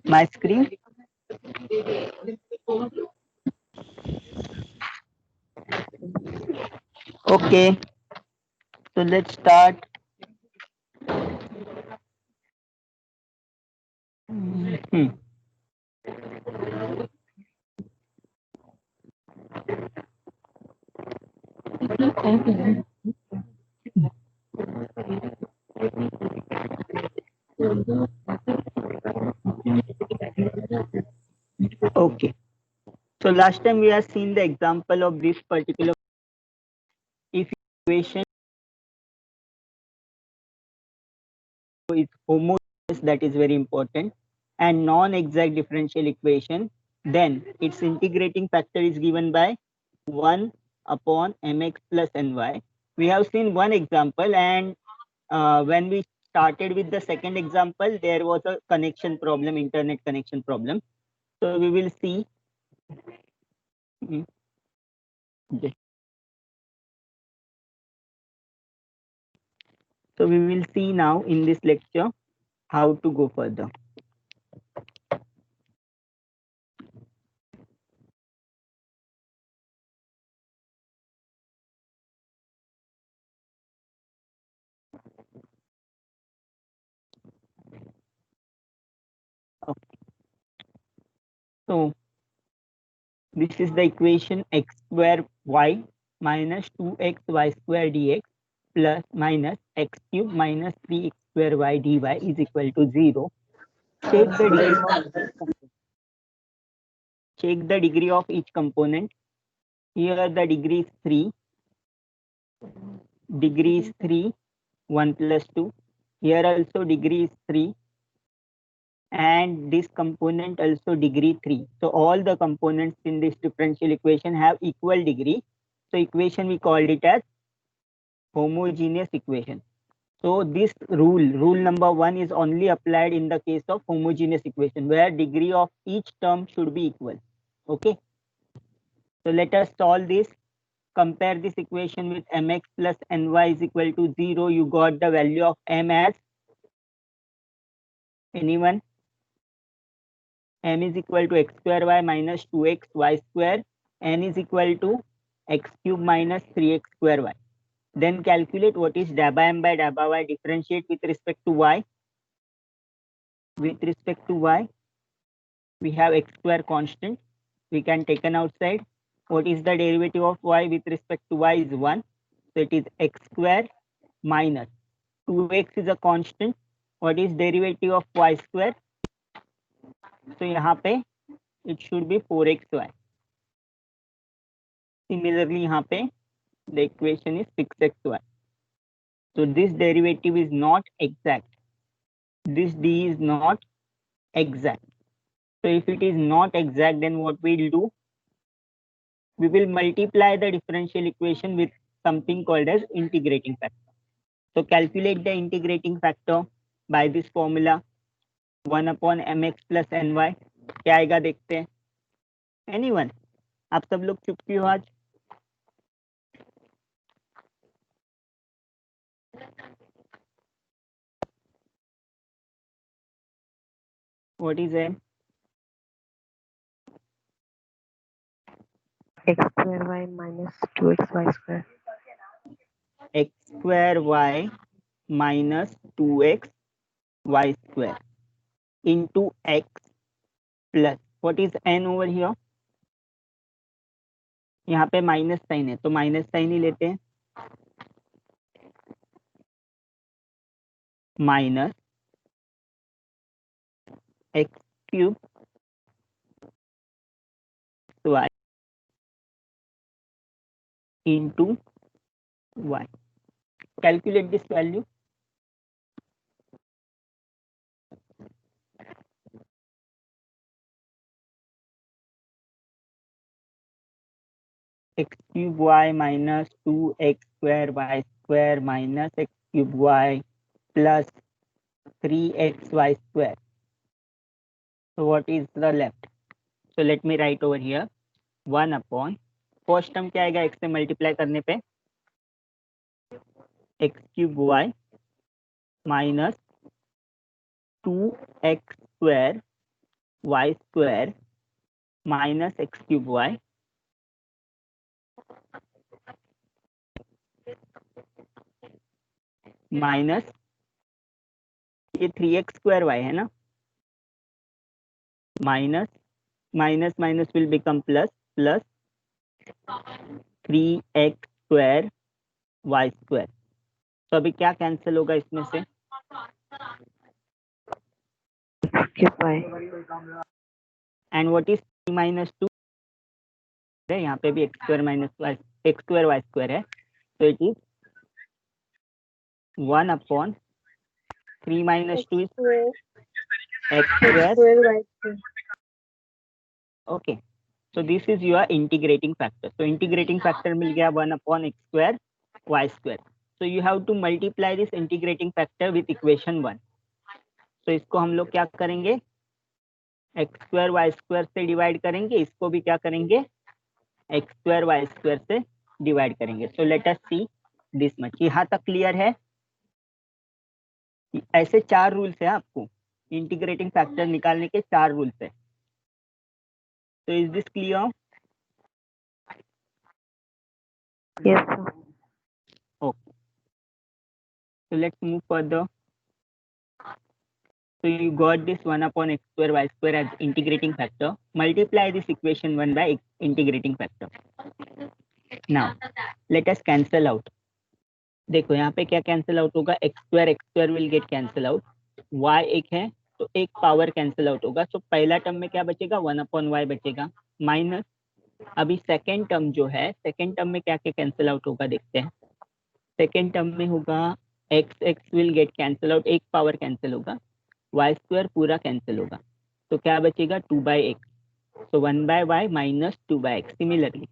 my screen. Okay, so let's start. Hmm. Okay, so last time we have seen the example of this particular if equation is homogeneous, that is very important, and non-exact differential equation, then its integrating factor is given by 1 upon mx plus ny. We have seen one example, and when we started with the second example, there was a connection problem, internet connection problem. So we will see. Mm, just- So we will see now in this lecture how to go further. Okay. So this is the equation x square y minus 2x y square dx plus minus x cube minus 3x square y dy is equal to 0. Check the degree of each component. Here the degree is 3. Degree is 3, 1 plus 2. Here also degree is 3. And this component also degree 3. So all the components in this differential equation have equal degree. So equation we called it as homogeneous equation. So this rule number 1 is only applied in the case of homogeneous equation where degree of each term should be equal. Okay. So let us solve this. Compare this equation with mx plus ny is equal to 0. You got the value of m as anyone? M is equal to x square y minus 2x y square. N is equal to x cube minus 3x square y. Then calculate what is dabba m by dabba y. Differentiate with respect to y. With respect to y, we have x square constant. We can take an outside. What is the derivative of y with respect to y is 1. So it is x square minus 2x is a constant. What is derivative of y square? So यहाँ पे it should be 4xy. Similarly यहाँ पे the equation is 6xy. So this derivative is not exact. This d is not exact. So if it is not exact, then what we'll do? We will multiply the differential equation with something called as integrating factor. So calculate the integrating factor by this formula 1 upon mx plus ny. क्या आएगा देखते हैं. Anyone? आप सब लोग चुप क्यों आज? What is m? x square y minus 2x y square. X square y minus 2x y square into x plus what is n over here? यहाँ पे माइनस साइन है तो माइनस साइन ही लेते हैं. Minus x cube y into y. Calculate this value. X cube y minus 2x square y square minus x cube y plus 3xy square. So what is the left? So let me write over here 1 upon first term क्या आएगा x से multiply करने पे x cube y minus 2x square y square minus x cube y minus ये 3x square y है ना, minus minus minus will become plus, plus 3x square y square। तो अभी क्या कैंसिल होगा इसमें से? cube y and what is 3 minus 2? यहाँ पे भी x square minus y, x square y square है, तो it is 1 upon 3 minus 2 is x square y square. okay, so this is your integrating factor। so integrating factor मिल गया 1 upon x square y square। so you have to multiply this integrating factor with equation 1। so इसको हम लोग क्या करेंगे, x square y square से divide करेंगे, इसको भी क्या करेंगे, x square y square से डिवाइड करेंगे। so let us see this much। यहाँ तक क्लियर है? ऐसे 4 रूल्स है आपको इंटीग्रेटिंग फैक्टर निकालने के, 4 रूल्स है। तो is this clear? Yes, sir. Okay, so let's move further। so you got this 1 upon x square y square as integrating factor, multiply this equation 1 by integrating factor। now let us cancel out। देखो यहाँ पे क्या cancel out होगा, x square will get cancel out, y एक है तो एक power cancel out होगा। तो पहला टर्म में क्या बचेगा, 1 अपॉन y बचेगा, माइनस अभी सेकेंड टर्म जो है, सेकेंड टर्म में क्या क्या कैंसिल आउट होगा देखते हैं। सेकेंड टर्म में होगा x will get cancel out, एक पावर कैंसिल होगा, y स्क्वायर पूरा कैंसिल होगा, तो क्या बचेगा 2 बाई एक्स। तो 1 by y minus 2 by x. Similarly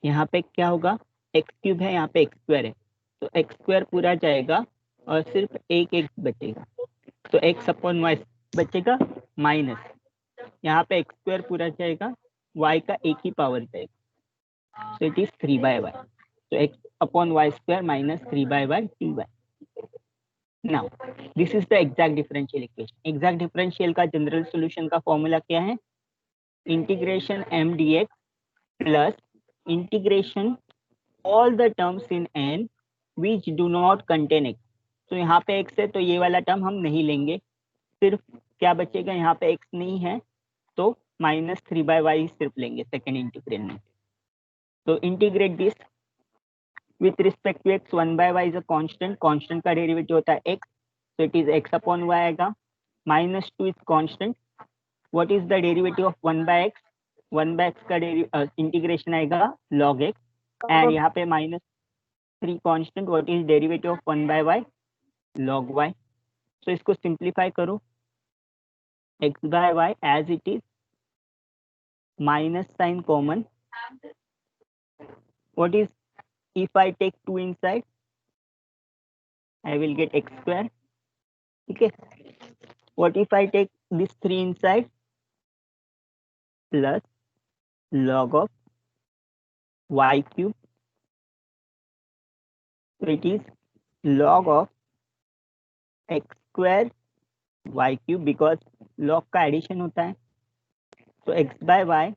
यहाँ पे क्या होगा, एक्स क्यूब है, यहाँ पे एक्स स्क्वायर है, तो एक्स स्क्वायर पूरा जाएगा और सिर्फ एक एक बचेगा, तो एक्स अपॉन वाई बचेगा, माइनस यहाँ पे एक्स स्क्वायर पूरा जाएगा, वाई का एक ही पावर जाएगा, so it is 3 by y। so x upon y square minus 3 by y dy। now this is the exact differential equation। exact differential का general solution का फॉर्मूला क्या है, integration m dx plus integration all the terms in n which do not contain x। तो यहाँ पे x है तो ये वाला टर्म हम नहीं लेंगे, सिर्फ क्या बचेगा, यहाँ पे x नहीं है तो माइनस 3 बाई वाई सिर्फ लेंगे सेकेंड इंटीग्रल में। तो integrate this with respect to x, 1 by y is a constant, constant का डेरिवेटिव होता है x, so it is x upon y आएगा, minus 2 is constant, what is the derivative of 1 by x, 1 by x का integration आएगा log x, and यहाँ पे minus 3 constant, what is derivative of 1 by y, log y। so इसको simplify करो, x by y as it is, minus sign common, what is, if I take 2 inside I will get x square, okay। what if I take this 3 inside, plus log of y cube, so it is log of x square y cube, because log का addition होता है, so x by y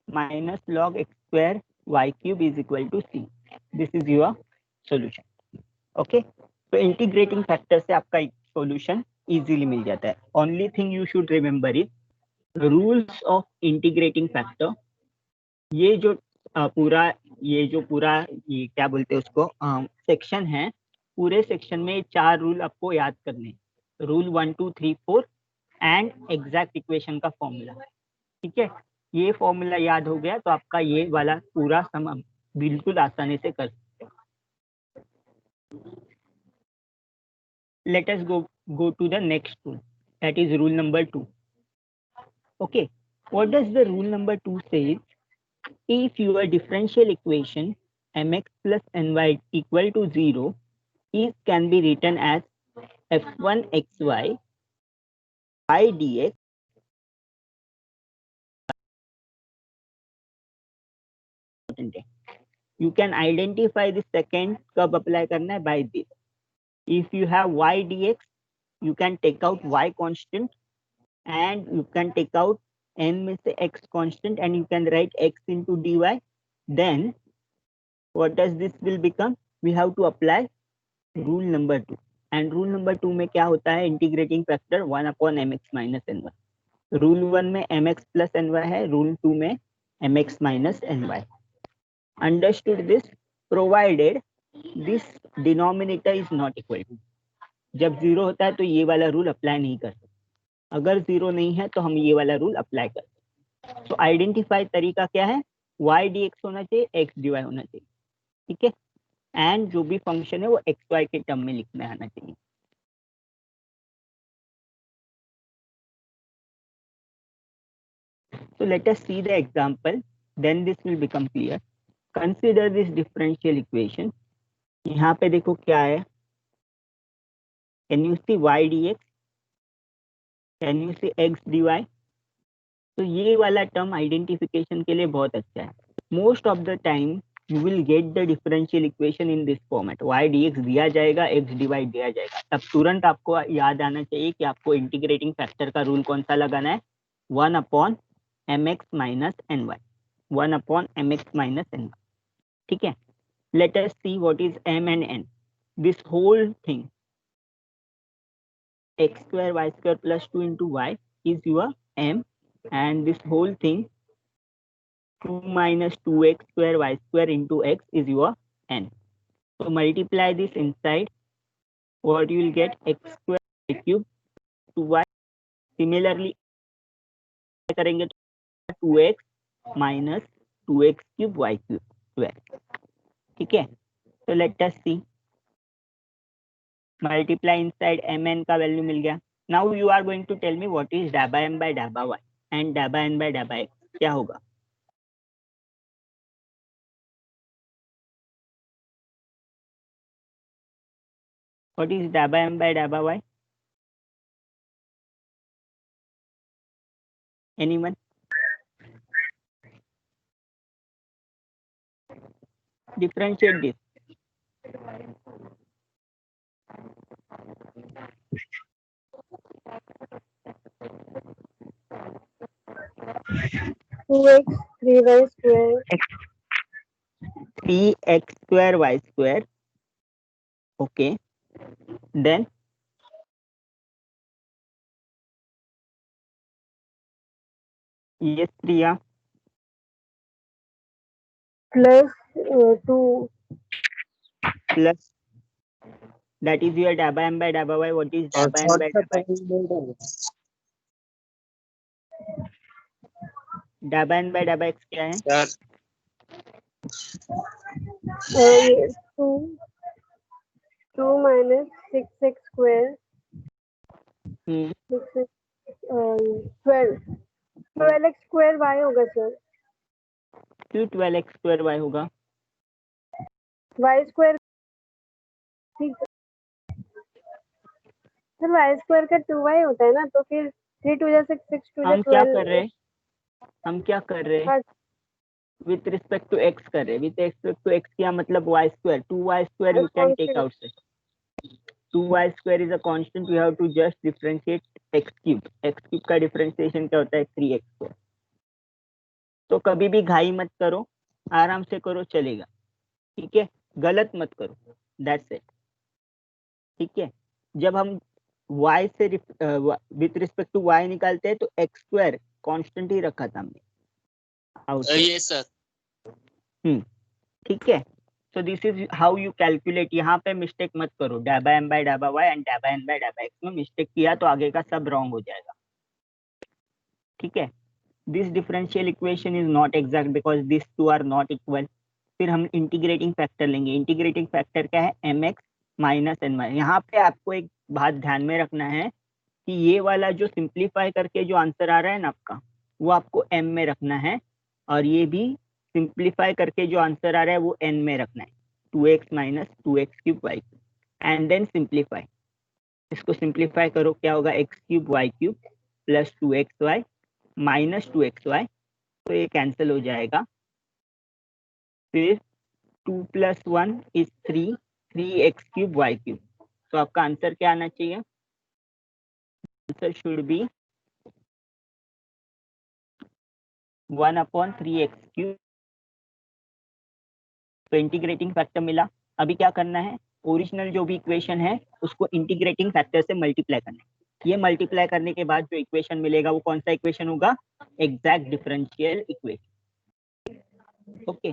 minus log x square y cube is equal to c। this is your solution, okay। तो integrating factor से आपका solution easily मिल जाता है। Only thing you should remember is rules of integrating factor. ये जो पूरा ये क्या बोलते हैं उसको, सेक्शन है, पूरे सेक्शन में 4 रूल आपको याद करने, रूल 1 2 3 4 एंड एग्जैक्ट इक्वेशन का फॉर्मूला, ठीक है। ये फॉर्मूला याद हो गया तो आपका ये वाला पूरा सम हम बिल्कुल आसानी से कर सकते हैं। Let us go to the next rule, that is rule number 2, okay। what does the rule number 2 says, if your differential equation mx plus ny equal to 0 is can be written as f1 xy y dx you can identify the second कब apply करना है, by this, if you have y dx you can take out y constant and you can take out n में से x constant and you can write x into dy, then what does this will become? We have to apply rule number 2, and rule number 2 में क्या होता है? Integrating factor 1 upon mx minus ny. Rule 1 में mx plus ny है, rule 2 में mx minus ny. Understood this? Provided this denominator is not equal to. जब zero होता है तो ये वाला रूल अप्लाई नहीं कर सकते, अगर जीरो नहीं है तो हम ये वाला रूल अप्लाई कर सकते. तो आइडेंटिफाई तरीका क्या है? y dx होना चाहिए, x dy होना चाहिए. ठीक है, एंड जो भी फंक्शन है वो एक्स वाई के टर्म में लिखना आना चाहिए. So let us see the example, then this will become clear. Consider this differential equation. यहाँ पे देखो क्या है, can you see y dx, can you see x dy? तो ये वाला टर्म आइडेंटिफिकेशन के लिए बहुत अच्छा है. Most of the time you will get the differential equation in this format. y dx दिया जाएगा, x dy दिया जाएगा, तब तुरंत आपको याद आना चाहिए कि आपको इंटीग्रेटिंग फैक्टर का रूल कौन सा लगाना है? 1 upon mx minus ny. 1 upon mx minus ny. ठीक है, let us see what is m and n. This whole thing x square y square plus 2 into y is your m, and this whole thing 2 minus 2x square y square into x is your n. So multiply this inside, what you will get? x square y cube 2y. Similarly करेंगे तो 2x minus 2x cube y cube square. ठीक है, so let us see. Multiply inside mn का value मिल गया. Now you are going to tell me what is dabba m by dabba y and dabba n by dabba x. क्या होगा? What is dabba m by dabba y? Anyone? Differentiate this. Two x 3y square. 3x square y square. Okay. Then yes Priya. Plus 2. Plus that is your dabba m by dabba y. What is dabba n by dabba x? dabba n by dabba x क्या है? 2 minus 6x square. 6x 12. 12x square y होगा sir. क्यों 12x square y होगा? y square. ठीक है sir, y square का 2y होता है ना, तो फिर 3 2 जा 6 6 2 जा हम क्या 12. कर रहे हैं? हम क्या कर रहे हैं? हाँ. With respect to x कर रहे हैं. With respect to x क्या मतलब? y square. 2y square you can take outside. 2y square is a constant. You have to just differentiate x cube. x cube का differentiation क्या होता है? 3x square. तो कभी भी घाई मत करो, आराम से करो, चलेगा. ठीक है, गलत मत करो. That's it. ठीक है, जब हम y से विथ रिस्पेक्ट टू y निकालते हैं तो x स्क्वायर कांस्टेंट ही रखा था हमने. Yes sir. ठीक है, so this is how you calculate. यहाँ पे मिस्टेक मत करो. डाबा m बाय डाबा y एंड डाबा n बाय डाबा x में मिस्टेक किया तो आगे का सब रॉन्ग हो जाएगा. ठीक है, this differential equation is not exact because this two are not equal. फिर हम इंटीग्रेटिंग फैक्टर लेंगे. इंटीग्रेटिंग फैक्टर क्या है? mx minus ny. यहाँ पे आपको एक बात ध्यान में रखना है कि ये वाला जो सिंप्लीफाई करके जो आंसर आ रहा है ना आपका, वो आपको m में रखना है, और ये भी सिंप्लीफाई करके जो आंसर आ रहा है वो n में रखना है. 2x minus 2x cube y cube and then simplify. इसको सिंप्लीफाई करो, क्या होगा? x cube y cube plus 2xy minus 2xy. तो ये कैंसिल हो जाएगा. फिर 2 plus 1 is 3, 3x cube y cube. तो आपका आंसर क्या आना चाहिए? Answer should be 1/3x³। तो इंटीग्रेटिंग फैक्टर मिला। अभी क्या करना है, ओरिजिनल जो भी इक्वेशन है उसको इंटीग्रेटिंग फैक्टर से मल्टीप्लाई करना है। ये मल्टीप्लाई करने के बाद जो इक्वेशन मिलेगा वो कौन सा इक्वेशन होगा, एग्जैक्ट डिफरेंशियल इक्वेशन। ओके,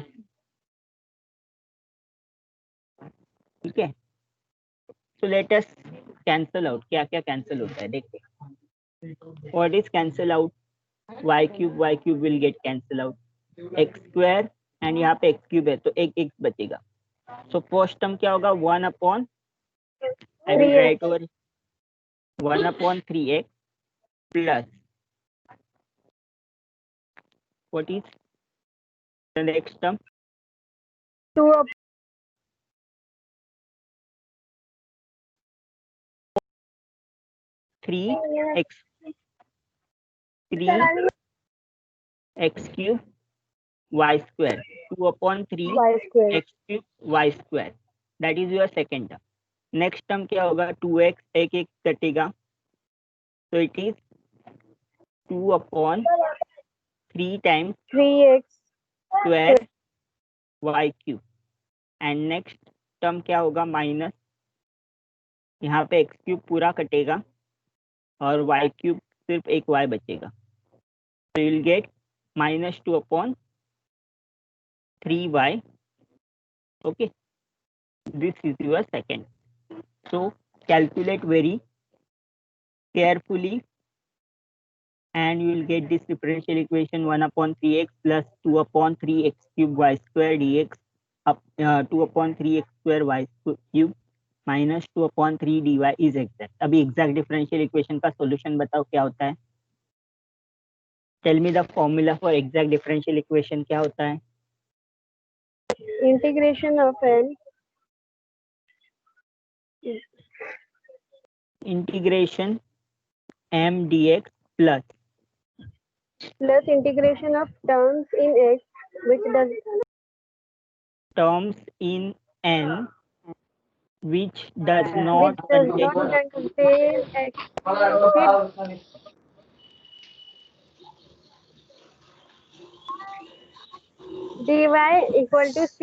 ठीक है। तो लेट अस कैंसल आउट, क्या क्या कैंसिल होता है देखते हैं। What is cancel out, y³ will get cancel out, x² and यहाँ पे x³ है तो एक x बचेगा। सो फर्स्ट टर्म क्या होगा, 1/, I will write over 1/3x plus what is the next term, 2 3x 3x³ y², 2/3x³ y², that is your second term. Next term क्या होगा, 2x, एक एक कटेगा तो it is 2/3 times 3x² y³ and next term क्या होगा, minus, यहाँ पे x³ पूरा कटेगा और y³ सिर्फ एक y बचेगा, तो you will get -2/3y। Okay, this is your second. So calculate very carefully and you will get this differential equation 1/3x plus 2/3x³ y² dx up 2/3x² y³ minus 2/3 dy is exact। अभी exact differential equation का solution बताओ क्या होता है। Tell me the formula for exact differential equation क्या होता है। integration of n integration m dx plus integration of terms in x which does terms in n which does not contain contain x dy equal to c।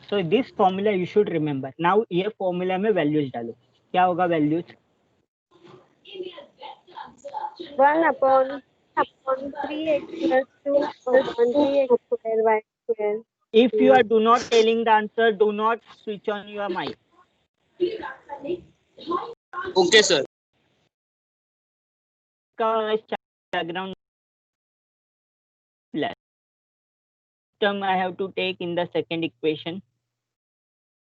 so this formula you should remember। now ये formula में values डालो, क्या होगा values, 1/3x plus 2/3x² y²। if you are do not telling the answer, do not switch on your mic। Okay sir। background plus term I have to take in the second equation,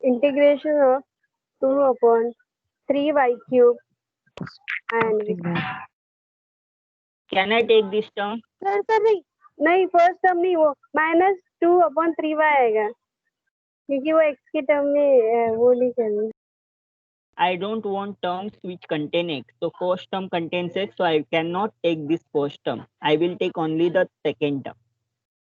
integration of 2/3y³ and can I take this term, नहीं first term नहीं, वो -2/3y आएगा क्योंकि वो x की term में वो नहीं करनी। I don't want terms which contain x, so first term contains x, so I cannot take this first term, I will take only the second term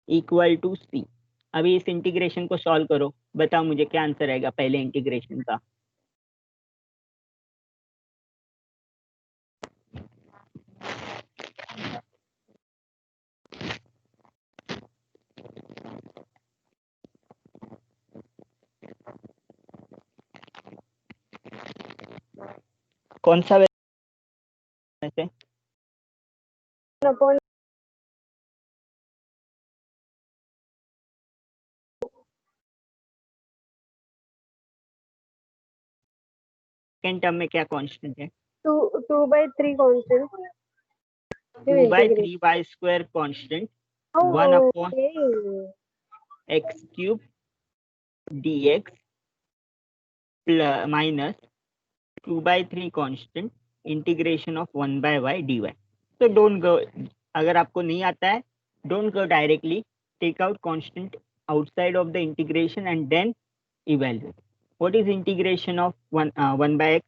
equal to c। अभी इस integration को solve करो, बताओ मुझे क्या answer आएगा पहले integration का। कौन सा वैसे, सेकेंड टर्म में क्या कांस्टेंट है, 2/3 constant, 2/3 y² constant, 1/x³ dx minus 2/3 constant integration of 1/y dy। तो डोंट गो, अगर आपको नहीं आता है don't go directly, take out constant outside of the integration and then evaluate what is integration of 1/x,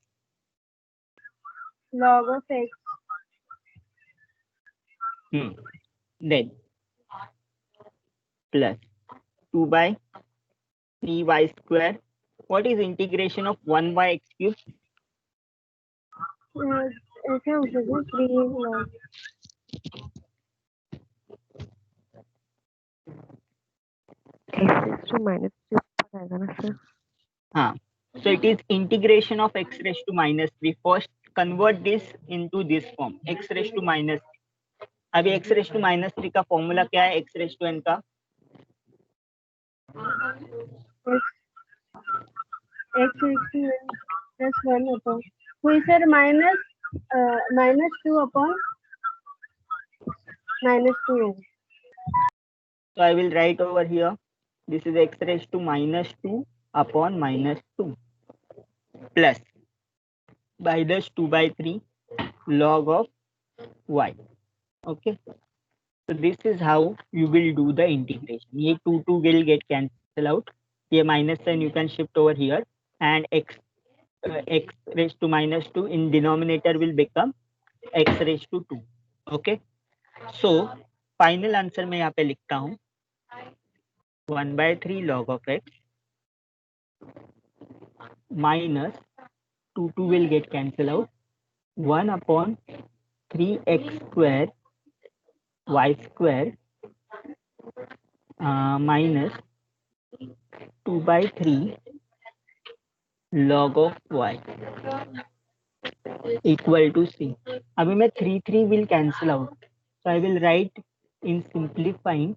log of x then plus 2/3 y², what is integration of 1/x³, ऐसे हो सकता है 3 log तो माइनस ऊपर आएगा ना sir? हाँ, so it is integration of x raised to minus 3. First convert this into this form, x raised to minus 3. अभी x raised to minus 3 का फॉर्मूला क्या है x raised to n का? x raised to n plus 1 upon कोई sir minus 2 upon minus 2n. So I will write over here, this is x raised to minus 2 upon minus 2 plus minus 2 by 3 log of y. Okay, so this is how you will do the integration. ये 2 will get cancel out, ये minus sign you can shift over here, and x raised to minus 2 in denominator will become x raised to 2. Okay, so final answer मैं यहाँ पे लिखता हूँ 1/3 log of x minus 2 will get cancel out, 1 upon 3x square y square minus 2/3 log of y equal to c. अभी मैं 3 will cancel out, so I will write in simplifying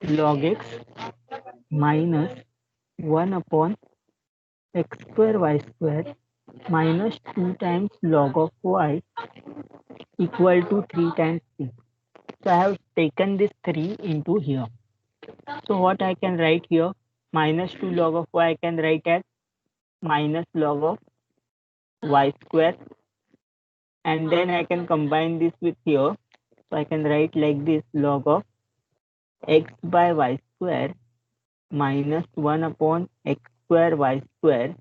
log x minus 1 upon x square y square minus 2 times log of y equal to 3 times c. So I have taken this 3 into here. So what I can write here, minus 2 log of y I can write as minus log of y square, and then I can combine this with here. So I can write like this, log of x by y square minus 1 upon x square y square.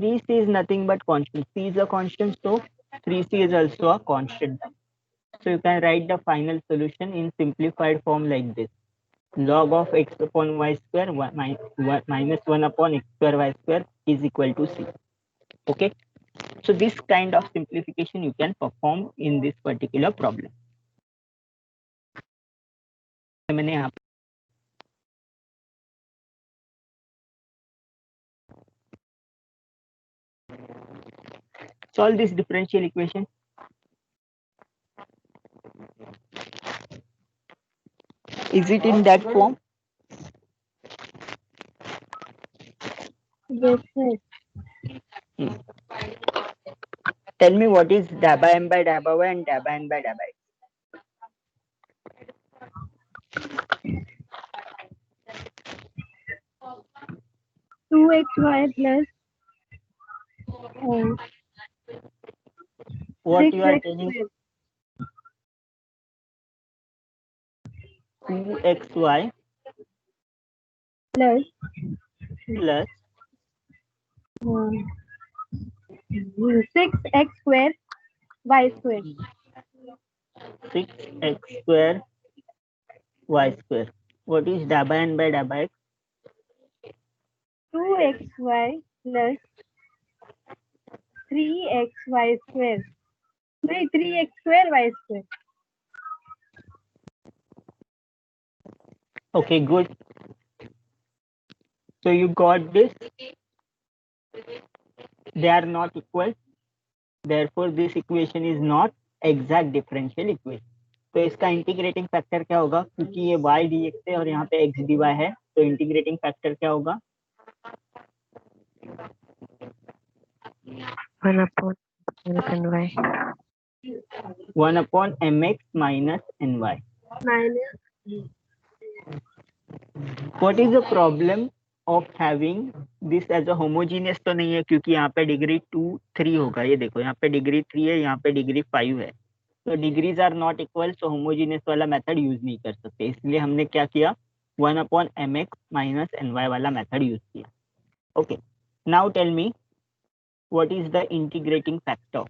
3c is nothing but constant. C is a constant, so 3c is also a constant. So you can write the final solution in simplified form like this. Log of x upon y square minus 1 upon x square y square is equal to c. Okay, so this kind of simplification you can perform in this particular problem. मैंने यहाँ solve this differential equation. Is it in that form? Yes sir. Tell me what is dabba m by dabba y and dabba n by dabba x. 2xy plus What you are 6x telling? square 2xy plus plus 6x square y square 6x square y square. What is dabba n by dabba x? 2xy plus 3xy square. नहीं 3x square y square. Okay, good. So you got this. They are not equal. Therefore, this equation is not exact differential equation. तो इसका integrating factor क्या होगा, क्योंकि ये y dx है और यहाँ पे x dy है, तो इंटीग्रेटिंग फैक्टर क्या होगा? 1 upon ny 1 upon mx minus ny. minus What is the problem of having this as a homogeneous? तो नहीं है, क्योंकि यहाँ पे डिग्री 2 3 होगा. ये देखो यहाँ पे डिग्री 3 है, यहाँ पे डिग्री 5 है, तो degrees are not equal, so homogeneous वाला मेथड यूज नहीं कर सकते. इसलिए हमने क्या किया, 1 अपॉन mx माइनस ny वाला मेथड यूज किया. Okay, now tell me what is the integrating factor.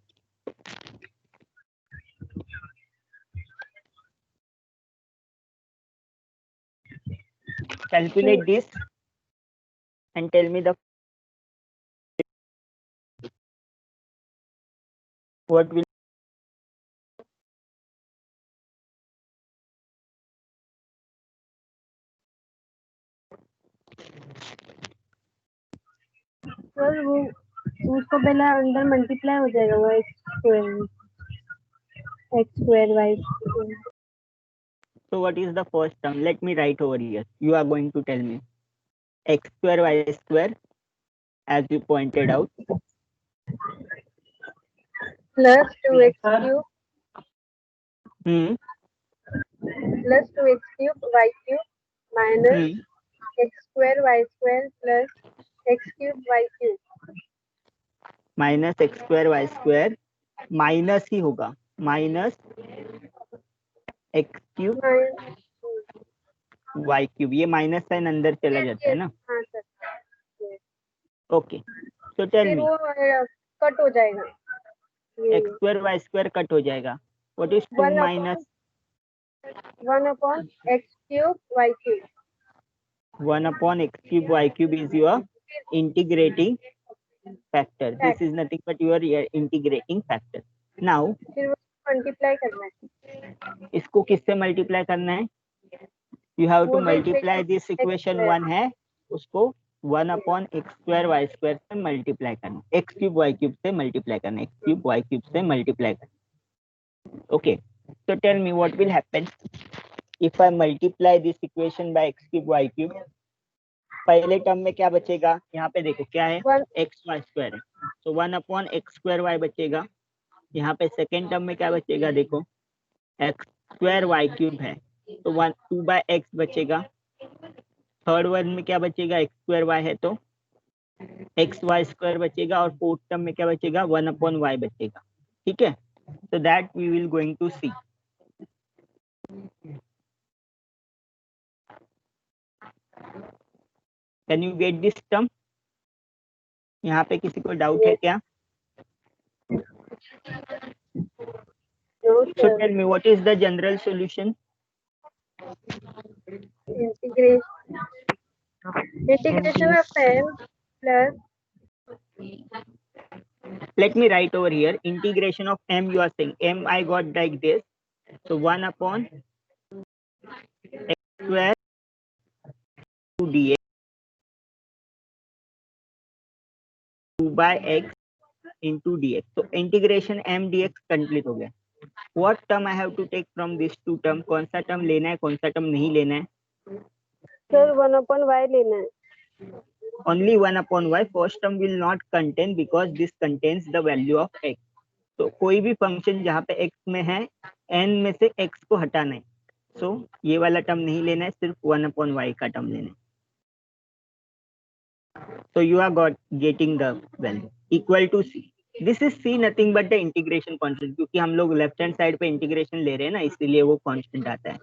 Calculate this and tell me the what will sir वो उसको पहले अंदर मल्टीप्लाई हो जाएगा वो x square y square. So what is the first term? Let me write over here. You are going to tell me. X square y square, as you pointed out. Plus 2x cube plus 2x cube y cube minus x square y square plus x cube y cube minus x square y square minus ही होगा, minus x cube y cube, ये minus sign अंदर चला जाता है ना। हाँ sir. Okay, तो टेल फिर मी वो कट हो जाएगा, x square y square cut हो जाएगा। What is 2 minus 1 upon x cube y cube 1 upon x cube y cube is your integrating factor. This is nothing but your integrating factor. Now फिर वो multiply करना है, इसको किससे multiply करना है? You have to multiply this equation 1 है, उसको 1 upon x square y square से मल्टीप्लाई करना, एक्स क्यूब वाई क्यूब से मल्टीप्लाई करना, एक्स क्यूब वाई क्यूब से मल्टीप्लाई करना। Okay, so tell me what will happen if I multiply this equation by x cube y cube. पहले term में क्या बचेगा? यहाँ पे देखो क्या है, एक्स वाई स्क्वायर है, तो 1 अपॉन एक्स स्क्वायर वाई बचेगा। यहाँ पे सेकेंड टर्म में क्या बचेगा? देखो एक्स स्क्वायर वाई क्यूब है, तो 2 बाय एक्स बचेगा। थर्ड वन में क्या बचेगा? एक्स स्क्वायर वाई है तो एक्स वाई स्क्वायर बचेगा, और फोर्थ टर्म में क्या बचेगा? 1 अपॉन वाई बचेगा। ठीक है, so that we will going to see. Can you get this term? यहाँ पे किसी को डाउट है क्या? So tell me what is the general solution? integration of m plus, let me write over here, integration of m. You are saying m I got like this, so 1 upon x square to dx 2 by x into dx. So integration m dx complete हो गया। What term I have to take from these two term? कौन सा term लेना है, कौन सा term नहीं लेना है? सर 1 अपॉन y लेना है। Only 1 upon y. First term will not contain because this contains the value of x. तो कोई भी फंक्शन जहाँ पे x में है, n में से x को हटाना है, so ये वाला टर्म नहीं लेना है, सिर्फ 1 upon y का टर्म लेना है। So you are getting the value equal to c. This is c nothing but the integration constant, क्योंकि हम लोग लेफ्ट हैंड साइड पे इंटीग्रेशन ले रहे हैं ना, इसीलिए वो कांस्टेंट आता है।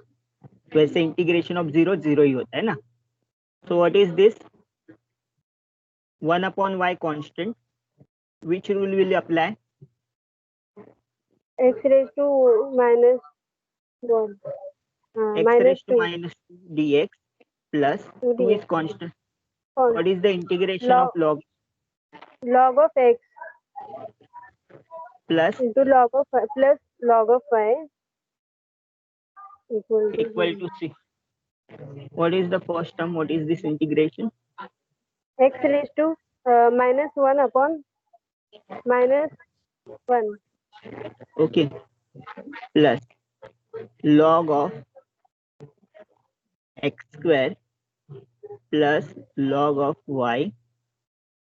वैसे इंटीग्रेशन ऑफ 0 0 ही होता है ना। So what is this? 1 upon y constant. Which rule will apply? x raised to minus 1 X raised to minus 2 dx plus 2 is constant. What is the integration of log of x plus into log of plus log of y equal to c? What is the first term? What is this integration? x raised to minus 1 upon minus 1. Okay, plus log of x square plus log of y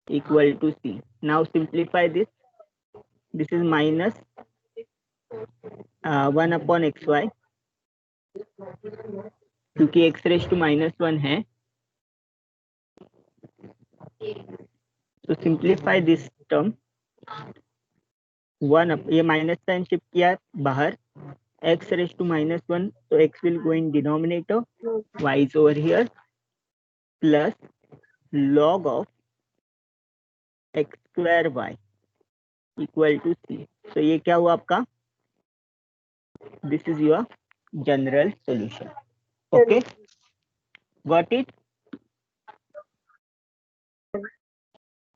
equal to c. Now simplify this. This is minus 1 upon xy, क्योंकि x raised to minus 1 है, तो simplify this term. 1 ये minus sign shift किया बाहर, x raised to minus 1, so x will go in denominator, y is over here, plus log of x square y equal to c. So ये क्या हुआ आपका? This is your general solution. Okay, got it?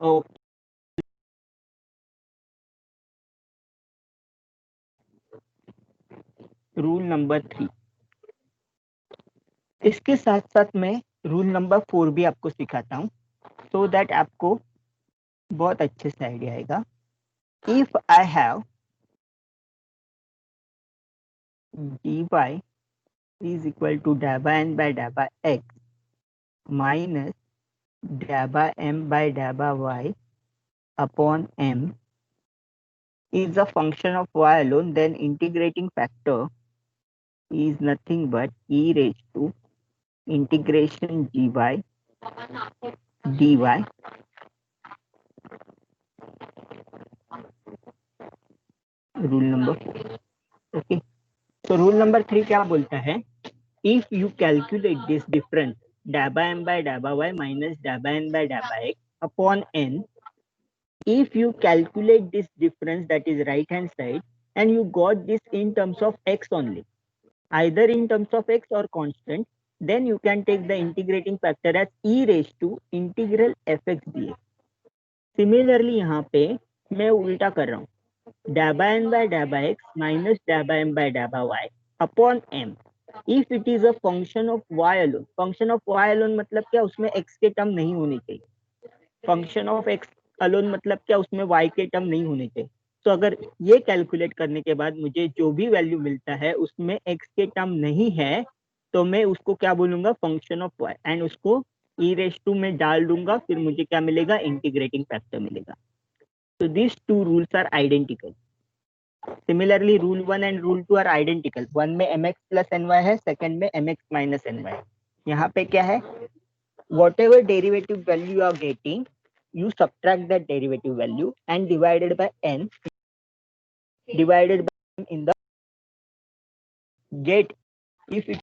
Okay. Rule number 3। इसके साथ साथ मैं rule number 4 भी आपको सिखाता हूँ, so that आपको बहुत अच्छे से आइडिया आएगा. If I have dy is equal to dabba n by dabba x minus dabba m by dabba y upon m is a function of y alone, then integrating factor is nothing but e raised to integration gy dy. Rule number 4. Okay. So rule number 3 क्या बोलता है? If you calculate this difference dabba m by dabba y minus dabba n by dabba x upon n, if you calculate this difference, that is right hand side, and you got this in terms of x only, either in terms of x or constant, then you can take the integrating factor as e raised to integral fx dx. Similarly यहाँ पे मैं उल्टा कर रहा हूँ, dabba n by dabba x minus dabba m by dabba y upon m. If it is a function of y alone, function of y alone मतलब क्या, उसमें x के टर्म नहीं होने चाहिए. फंक्शन ऑफ x alone मतलब क्या, उसमें y के टर्म नहीं होने चाहिए. तो अगर ये कैलकुलेट करने के बाद मुझे जो भी वैल्यू मिलता है उसमें x के टर्म नहीं है, तो मैं उसको क्या बोलूंगा, फंक्शन ऑफ y, एंड उसको e रेस टू में डाल दूंगा, फिर मुझे क्या मिलेगा, इंटीग्रेटिंग फैक्टर मिलेगा. So these two rules are identical. Similarly, rule 1 and rule 2 are identical. One में mx plus ny है, second में mx minus ny है. यहाँ पे क्या है, whatever derivative value you are getting, you subtract that derivative value and divided by n, divided by in the get. If it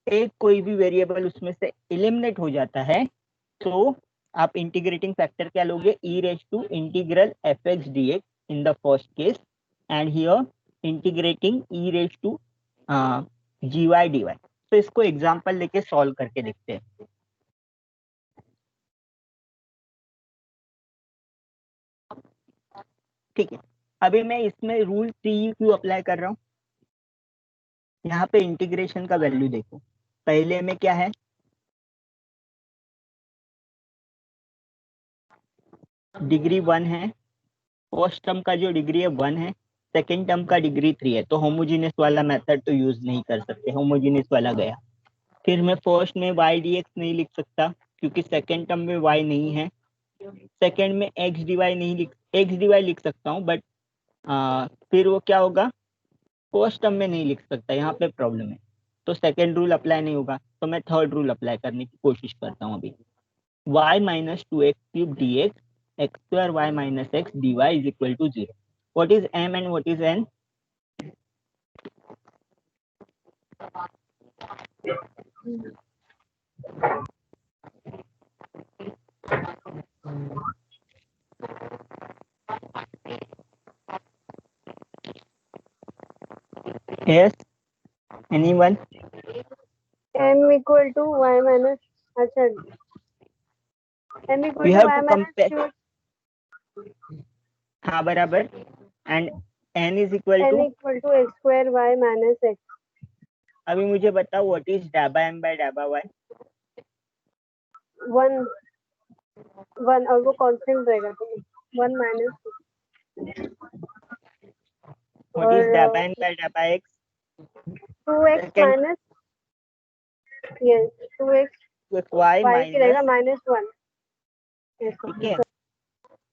एक कोई भी वेरिएबल उसमें से एलिमिनेट हो जाता है, तो आप इंटीग्रेटिंग फैक्टर क्या लोगे, e raised to integral fx dx in the first case, and here integrating e raised to gy dy. तो इसको एग्जांपल लेके सॉल्व करके देखते हैं. ठीक है, अभी मैं इसमें रूल 3 क्यों अप्लाई कर रहा हूँ. यहाँ पे इंटीग्रेशन का वैल्यू देखो, पहले में क्या है, डिग्री 1 है, फर्स्ट टर्म का जो डिग्री है 1 है, सेकेंड टर्म का डिग्री 3 है, तो होमोजीनियस वाला मेथड तो यूज नहीं कर सकते, होमोजीनियस वाला गया. फिर मैं फर्स्ट में y dx नहीं लिख सकता क्योंकि सेकेंड टर्म में y नहीं है. सेकेंड में x dy नहीं लिख, x dy लिख सकता हूँ, बट फिर वो क्या होगा, फर्स्ट टर्म में नहीं लिख सकता, यहाँ पे प्रॉब्लम है. तो सेकेंड रूल अप्लाई नहीं होगा, तो मैं थर्ड रूल अप्लाई करने की कोशिश करता हूँ अभी. y minus 2x cube dx x square y minus x dy is equal to 0. What is m and what is n? Yes, anyone? m equal to y minus, अच्छा, m equal We to have y to minus compare. 2, हाँ बराबर. And n is equal n to, equal to x square y minus x. अभी मुझे बताओ what is dabba m by dabba y? 1 1 और वो constant रहेगा, तो 1 minus What is dabba n by dabba x? 2x Second, minus, yes, 2x y y की रहेगा minus. -1. Yes, ठीक है.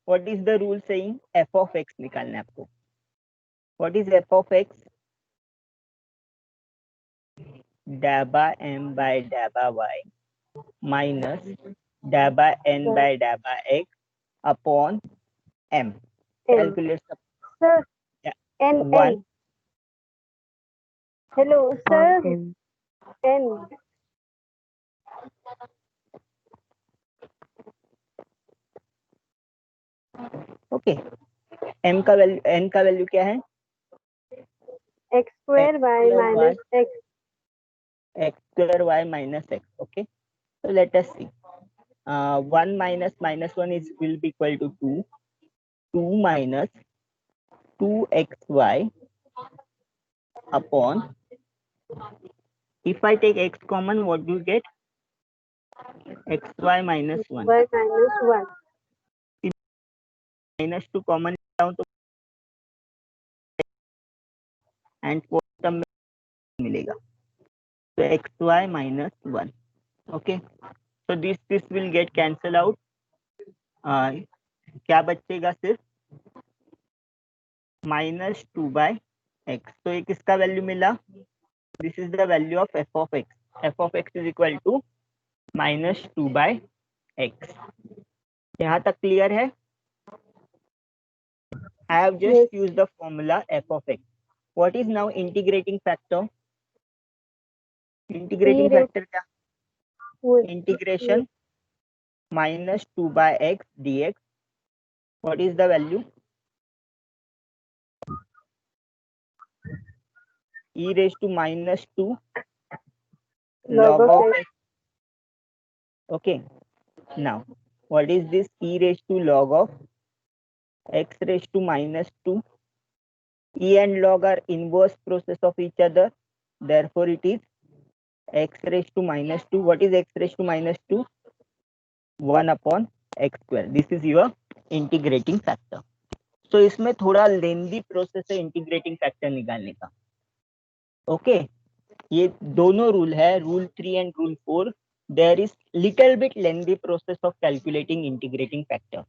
What is the rule saying? f of x निकालना है आपको. What is f of x? dabba m by dabba y minus dabba n by dabba x upon m. Calculate the sir, n 1. hello sir, n okay. m का value, n का value क्या है, x square y minus x. x square y minus x. Okay, so let us see. 1 minus minus 1 is will be equal to 2. 2 minus 2xy upon, if I take x common, what do you get, xy minus 1. y minus 1. -2 common down तो and fourth term में मिलेगा, तो xy -1. Okay, so this will get cancel out. क्या बचेगा? सिर्फ -2/x. तो ये किसका वैल्यू मिला? This is the value of f of x. f of x is equal to -2/x. यहाँ तक क्लियर है? I have just used the formula f of x. What is now integrating factor? Integrating factor क्या? Integration -2/x dx. What is the value? e raised to -2 log of x. Okay, now what is this e raised to log of x raised to -2? E and log are inverse process of each other, therefore it is x raised to -2. What is x raised to -2? 1/x square. This is your integrating factor. So इसमें थोड़ा lengthy process है integrating factor निकालने का. ओके, ये दोनों rule है, rule 3 and rule 4. There is little bit lengthy process of calculating integrating factor.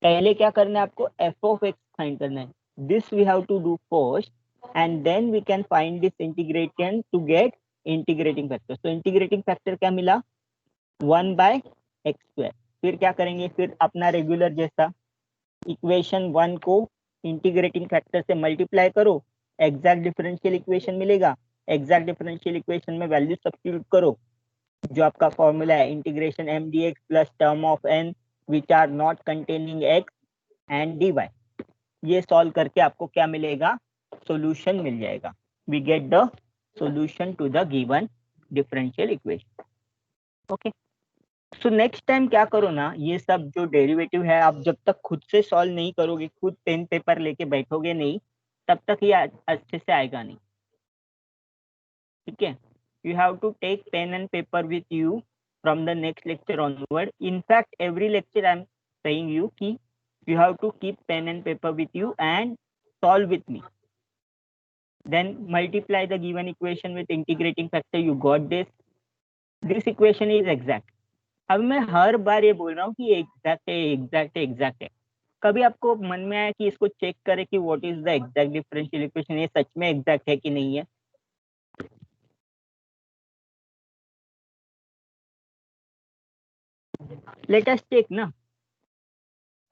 पहले क्या करना है आपको? एफ ऑफ एक्स फाइंड करना है. This we have to do first and then we can find this integration to get integrating factor. तो integrating factor क्या मिला? 1/x square. फिर क्या करेंगे? फिर अपना रेगुलर जैसा इक्वेशन 1 को इंटीग्रेटिंग फैक्टर से मल्टीप्लाई करो, एग्जैक्ट डिफरेंशियल इक्वेशन मिलेगा. एग्जैक्ट डिफरेंशियल इक्वेशन में वैल्यू सब्स्टिट्यूट करो, जो आपका फॉर्मूला है integration m dx plus term of n which are not containing x and dy. ये सॉल्व करके आपको क्या मिलेगा? सॉल्यूशन मिल जाएगा. We get the solution to the given differential equation. Okay, so next time क्या करो ना, ये सब जो डेरिवेटिव है आप जब तक खुद से सॉल्व नहीं करोगे, खुद पेन पेपर लेके बैठोगे नहीं, तब तक ये अच्छे से आएगा नहीं. ठीक है, you have to take pen and paper with you from the next lecture onward. In fact, every lecture I am saying you कि you have to keep pen and paper with you and solve with me. Then multiply the given equation with integrating factor. You got this. This equation is exact. अब मैं हर बार ये बोल रहा हूँ कि exact है, exact है, एग्जैक्ट है. कभी आपको मन में आया कि इसको चेक करें कि what is the exact differential equation, ये सच में एग्जैक्ट है कि नहीं है? Let us take na.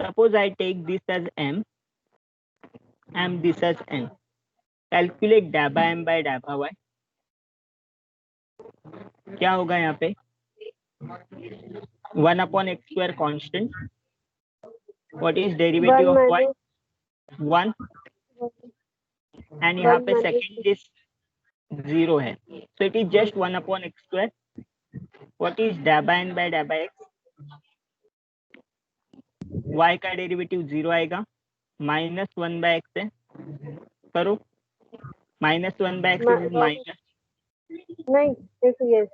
Suppose I take this as m and this as n. Calculate dabba m by dabba y. क्या होगा यहाँ पे? 1/x square constant. What is derivative of y? 1. And यहाँ पे second is 0 है. So it is just 1/x square. What is dabba n by dabba x? y का derivative 0 आएगा. -1/x है. करो. -1/x is minus. नहीं, yes.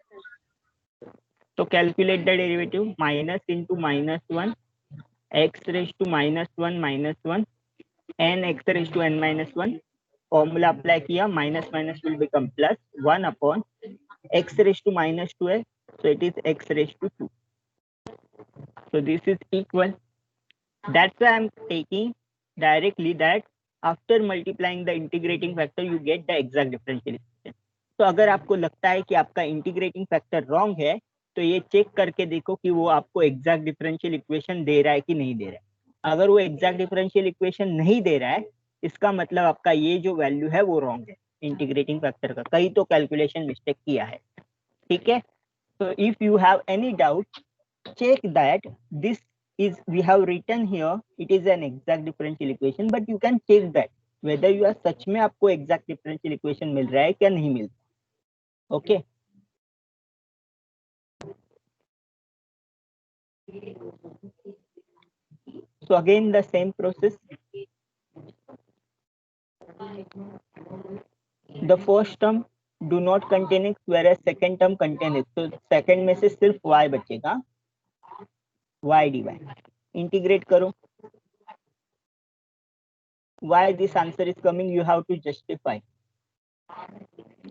तो calculate the derivative. Minus into -1 x raise to -1 n x raise to n -1. Formula apply किया, minus minus will become plus. 1/x raise to -2 है, so it is x raise to 2. so this is equal. That's why I'm taking directly that after multiplying the integrating factor you get the exact differential equation. तो अगर आपको लगता है कि आपका integrating factor wrong है, तो ये चेक करके देखो कि वो आपको एग्जैक्ट डिफरेंशियल इक्वेशन दे रहा है कि नहीं दे रहा है. अगर वो एग्जैक्ट डिफरेंशियल इक्वेशन नहीं दे रहा है, इसका मतलब आपका ये जो वैल्यू है वो रॉन्ग है इंटीग्रेटिंग फैक्टर का. कहीं तो कैलकुलेशन मिस्टेक किया है. ठीक है, तो if you have any doubt, check that this is, we have written here, it is an exact differential equation, but you can check that whether you are सच में आपको exact differential equation मिल रहा है क्या नहीं मिल रहा. Okay, so again the same process. The first term do not contain x, whereas second term contain x. तो second में से सिर्फ y बचेगा, y dy. इंटीग्रेट करो. why this answer is coming, you have to justify.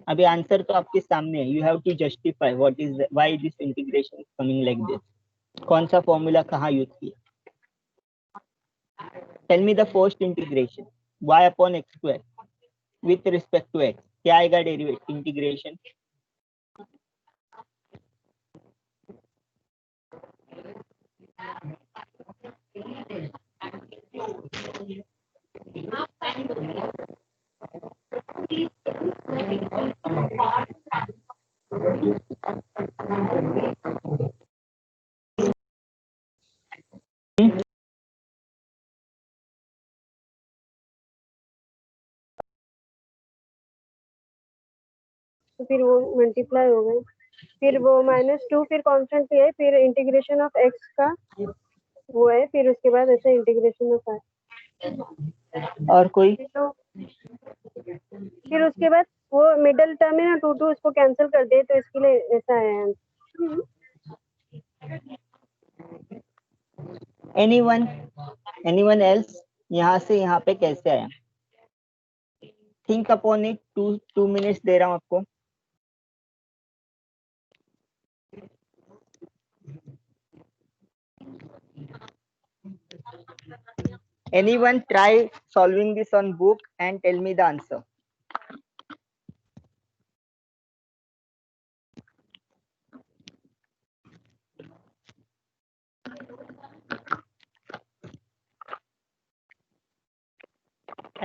अभी answer तो आपके सामने है, you have to justify what is why this integration is coming like this. कौन सा फॉर्मूला कहाँ यूज किया? Tell me the first integration. Y upon x square with respect to x. क्या आएगा डेरिवेटिव इंटीग्रेशन? तो फिर वो मल्टीप्लाई हो गए, फिर वो -2, फिर कांस्टेंट पे है, फिर इंटीग्रेशन ऑफ x का वो है, फिर उसके बाद ऐसे इंटीग्रेशन ऑफ y। और कोई? तो फिर उसके बाद वो मिडिल टर्म है ना 2 2, उसको कैंसिल कर दे, तो इसके लिए ऐसा है। Anyone else? यहाँ से यहाँ पे कैसे आया? Think upon it. 2 मिनट्स दे रहा हूँ आपको। Anyone try solving this on book and tell me the answer.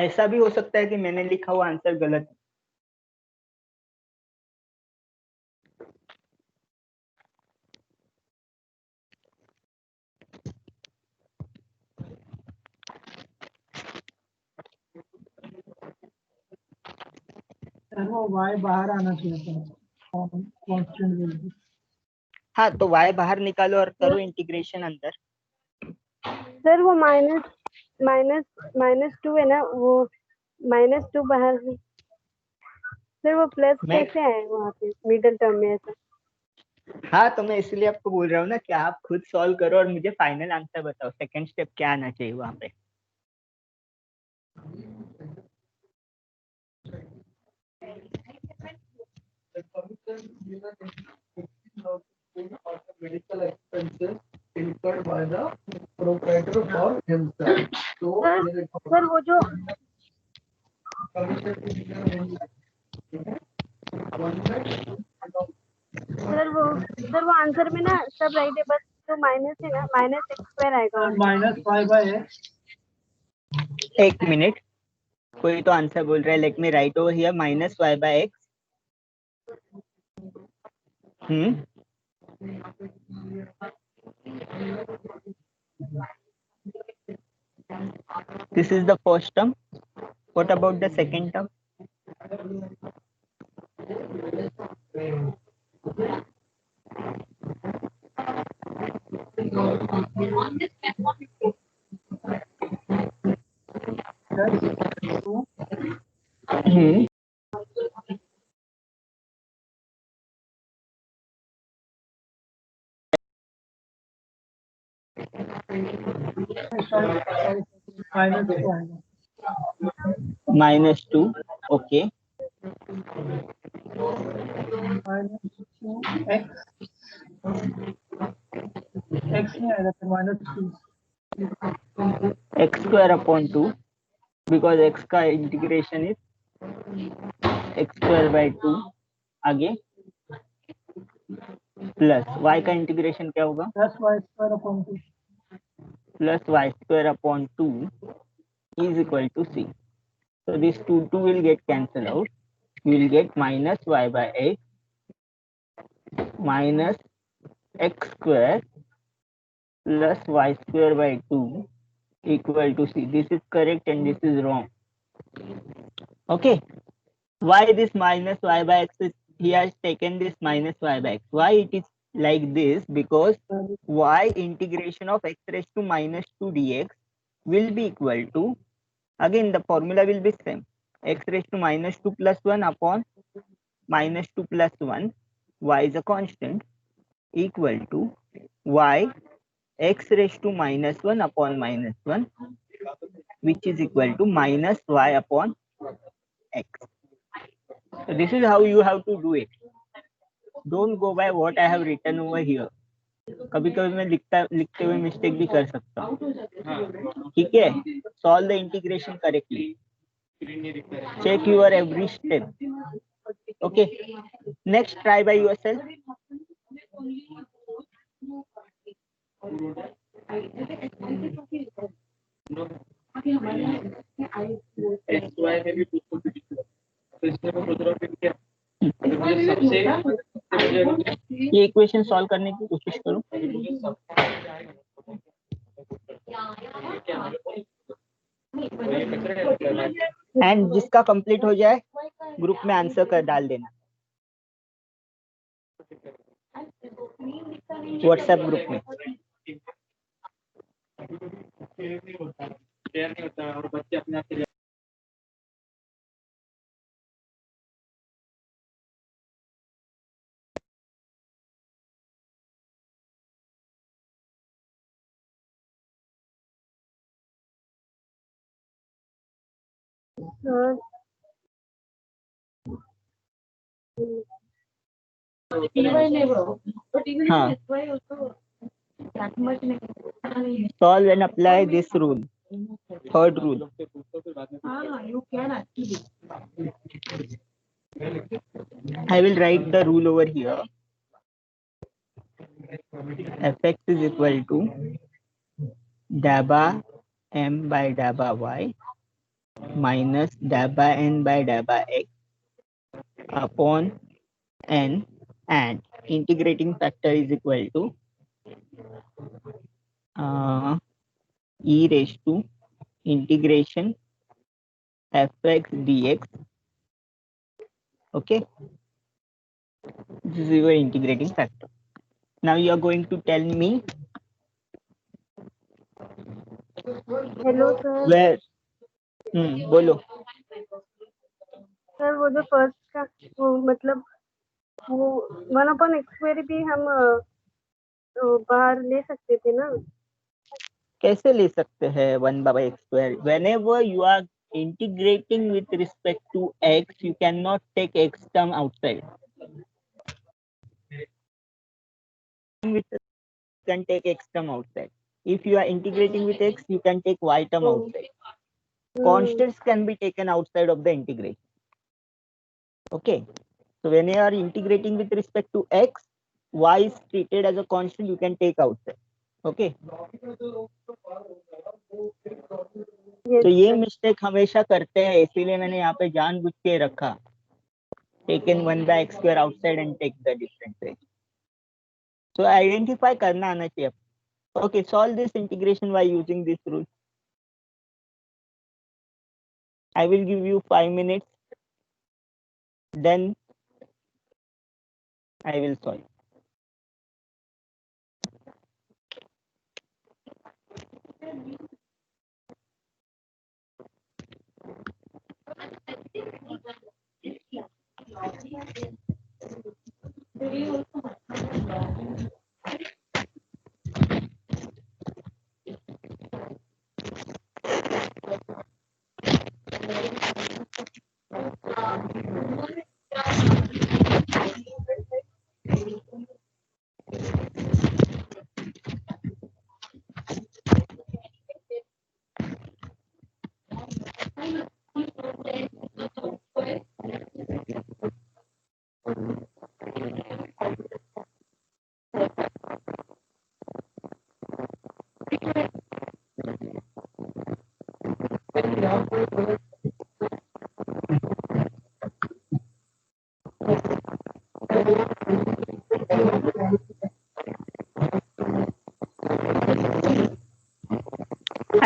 ऐसा भी हो सकता है कि मैंने लिखा हुआ आंसर गलत है। वो y बाहर आना चाहिए था कांस्टेंट वैल्यू। हाँ, तो y बाहर निकालो और करो इंटीग्रेशन अंदर। सर वो -2 है ना, वो -2 बाहर है। सर वो प्लस कैसे आए वहाँ पे मिडिल टर्म में ऐसा? हाँ, तो मैं इसलिए आपको बोल रहा हूँ ना कि आप खुद सॉल्व करो और मुझे फाइनल आंसर बताओ, सेकंड स्टेप क्या आना चाहिए वहाँ पे। medical expenses incurred by the proprietor for himself. So, sir वो जो सर वो आंसर में ना सब राइट है, बस जो माइनस है ना -x² आएगा। -5/x। एक मिनट, कोई तो आंसर बोल रहा है। Let me right over here -y/x। This is the first term. What about the second term? -2, okay. x नहीं आएगा तो -2 x²/2 because x का इंटीग्रेशन इज x²/2। आगे प्लस y का इंटीग्रेशन क्या होगा? +y²/2 +y²/2 is equal to c. So this 2 will get cancelled out. You will get -y/x minus x² plus y²/2 equal to c. This is correct and this is wrong. Okay. Why this -y/x is, he has taken this -y/x? Why it is like this? Because y integration of x raised to -2 dx will be equal to, again the formula will be same, x raised to -2 plus 1 upon -2 plus 1, y is a constant, equal to y x raised to -1 upon -1 which is equal to minus y upon x. So this is how you have to do it. Don't go by what I have written over here. कभी कभी मैं लिखते हुए mistake भी कर सकता हूँ. ठीक है, solve the integration correctly. Check your every step. Okay. Next, try by yourself. ये इक्वेशन सॉल्व करने की कोशिश करो. एंड जिसका कंप्लीट हो जाए ग्रुप में आंसर कर डाल देना व्हाट्सएप ग्रुप में. और बच्चे अपने आप हाँ. Solve and apply this rule. Third rule. I will write the rule over here. Fx is equal to dabba m by dabba y minus dabba n by dabba x upon n, and integrating factor is equal to e raised to integration fx dx. Okay, this is your integrating factor. Now you are going to tell me hello sir. where. बोलो. Sir वो जो first का वो मतलब वो 1/x² भी हम बाहर ले सकते थे ना. कैसे ले सकते हैं 1/x²? Whenever you are integrating with respect to x, you cannot take x term outside. You can take x term outside. If you are integrating with x, you can take y term outside. Constants can be taken outside of the integration. Okay. So when you are integrating with respect to x, y is treated as a constant, you can take outside. Okay. तो ये mistake हमेशा करते हैं, इसीलिए मैंने यहाँ पे जानबूझ के रखा. Taken 1/x² outside and take the difference. So identify करना आना चाहिए. Okay, solve this integration by using this rule. I will give you 5 minutes. Then I will solve.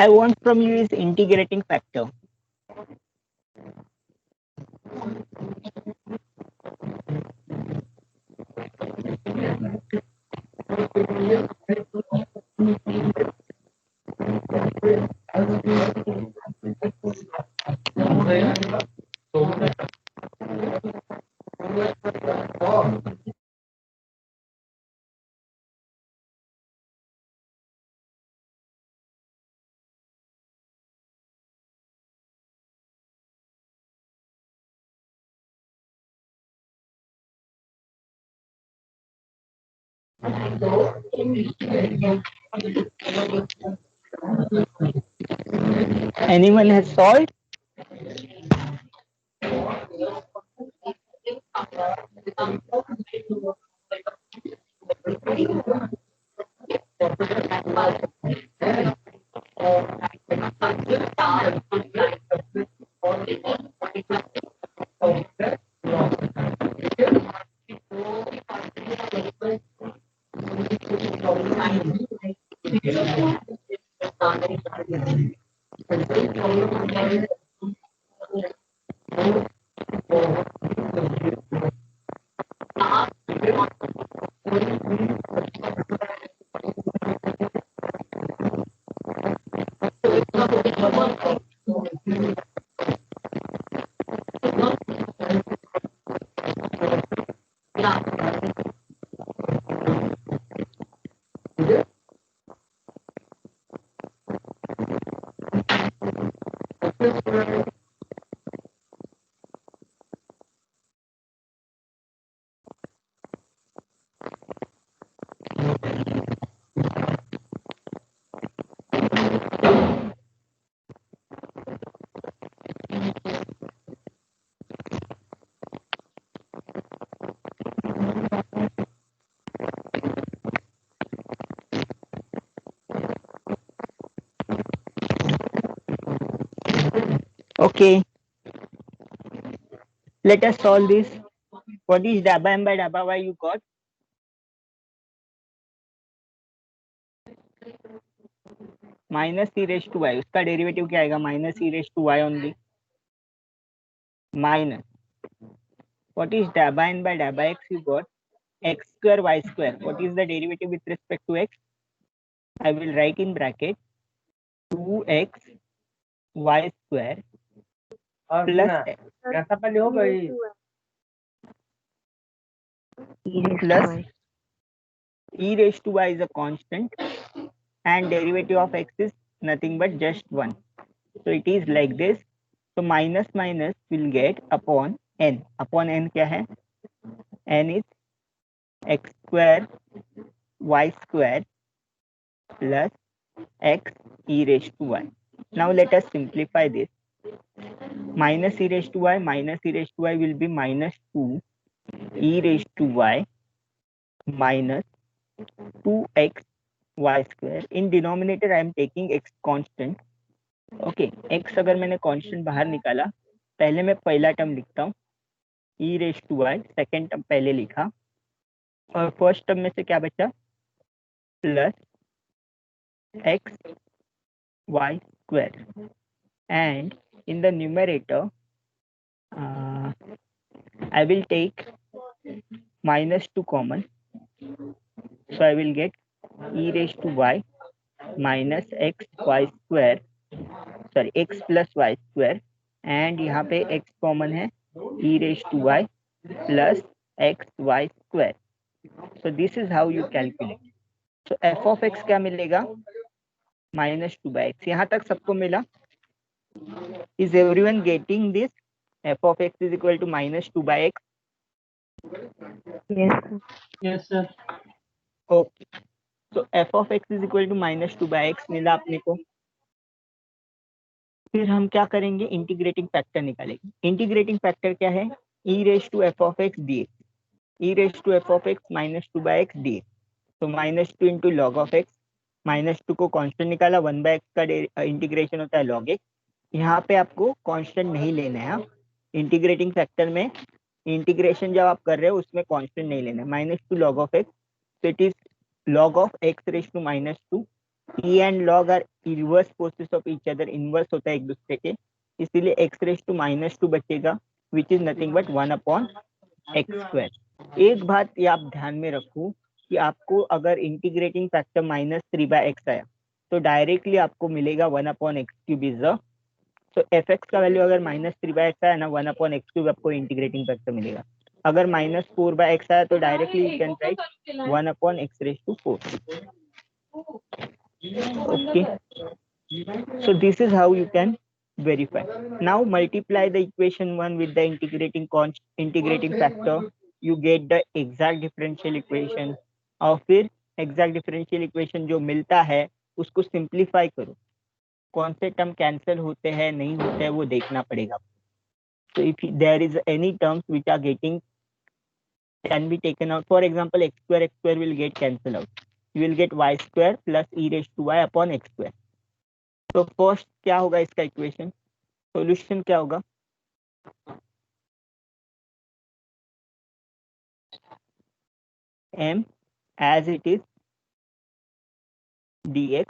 I want from you is integrating factor. Anyone has solved? Okay, let us solve this. What is dabba m by dabba y you got? Minus e raise to y, उसका derivative क्या आएगा? Minus e raise to y only minus what is dabba n by dabba x you got x square y square. What is the derivative with respect to x? I will write in bracket 2x y square plus कैसा पहले हो गई plus e raised to y is a constant and derivative of x is nothing but just 1. So it is like this. So minus minus will get upon n. Upon n क्या है? N is x square y square plus x e raised to y. Now let us simplify this. Minus e raised to y minus e raised to y will be minus 2 e raised to y minus 2x y square. In denominator I am taking x constant. Okay, x अगर मैंने constant बाहर निकाला, पहले मैं पहला term लिखता हूँ e raised to y, second term पहले लिखा और फर्स्ट टर्म में से क्या बचा? Plus x y square and in the numerator I will take minus 2 common, so I will get e raised to y minus x y square, sorry x plus y square and यहाँ पे x common है e raised to y plus x y square. So this is how you calculate. So f of x क्या मिलेगा? minus 2 by x. यहाँ तक सबको मिला? Is everyone getting this? F of x is equal to minus 2 by x. Yes sir Okay. So f of x is equal to minus 2 by x मिला अपने को. फिर हम क्या करेंगे? इंटीग्रेटिंग फैक्टर निकालेंगे. इंटीग्रेटिंग फैक्टर क्या है? e raised to f of x dx. e raised to f of x minus 2 by x dx. तो minus 2 into log of x. Minus 2 को कांस्टेंट निकाला, 1 by x का इंटीग्रेशन होता है log x. यहाँ पे आपको कांस्टेंट नहीं लेना है. इंटीग्रेटिंग फैक्टर में इंटीग्रेशन जब आप कर रहे हो उसमें कांस्टेंट नहीं लेना है. Minus 2 log of x, so it is log of x raised to minus 2. e and log are inverse forces of each other, inverse होता है एक दूसरे के, इसीलिए x raised to minus 2 बचेगा which is nothing but 1 upon x square. एक बात ये आप ध्यान में रखो कि आपको अगर integrating factor minus 3 by x आया तो डायरेक्टली आपको मिलेगा 1 upon x cube is the, तो एफ एक्स का वैल्यू अगर माइनस 3 बाय एक्स आया ना 1 अपॉन एक्स क्यूब आपको इंटीग्रेटिंग फैक्टर मिलेगा. अगर माइनस 4 बाय एक्स आया तो directly you can write 1 upon x raise to 4. Okay, so this is how you can verify. Now multiply the equation 1 with the integrating factor, you get the exact differential equation. और फिर exact differential equation जो मिलता है उसको simplify करो, कौन से term cancel होते हैं नहीं होते हैं वो देखना पड़ेगा। तो if there is any terms which are getting can be taken out, for example x square will get cancelled out, you will get y square plus e raised to y upon x square। तो first क्या होगा इसका equation, solution क्या होगा, m as it is dx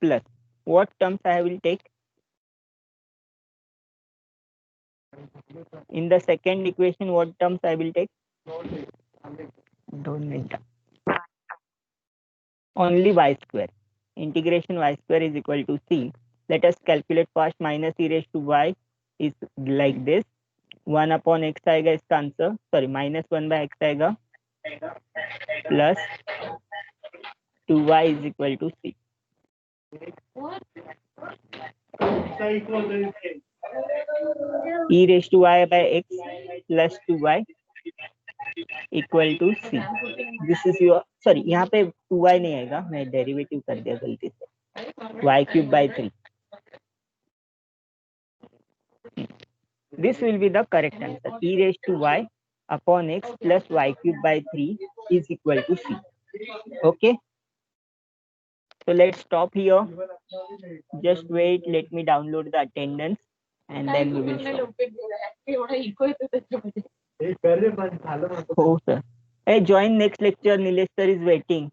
plus what terms I will take in the second equation, what terms I will take, don't need that. Only y square, integration y square is equal to c, let us calculate first, minus e raised to y is like this, 1 upon x आएगा इसका answer, sorry -1 by x आएगा plus 2y is equal to c। e raised to y by x plus 2y equal to c, this is your, sorry यहाँ पे 2y नहीं आएगा, मैं derivative कर दिया गलती से, y cube by 3, this will be the correct answer, e raised to y upon x plus y cube by 3 is equal to c। Okay, so let's stop here, just wait, let me download the attendance and then we will stop. Oh sir, hey, join next lecture, Nilesh sir is waiting।